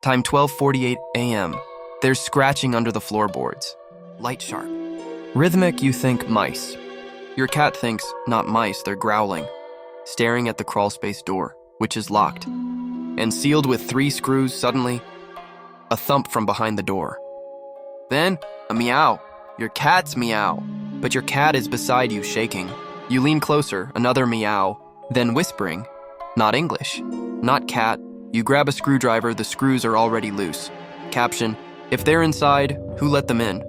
Time 12:48 a.m. There's scratching under the floorboards. Light sharp. Rhythmic, you think mice. Your cat thinks not mice, they're growling, staring at the crawlspace door, which is locked. And sealed with 3 screws, suddenly, a thump from behind the door. Then, a meow. Your cat's meow. But your cat is beside you, shaking. You lean closer, another meow, then whispering, not English, not cat. You grab a screwdriver, the screws are already loose. Caption, if they're inside, who let them in?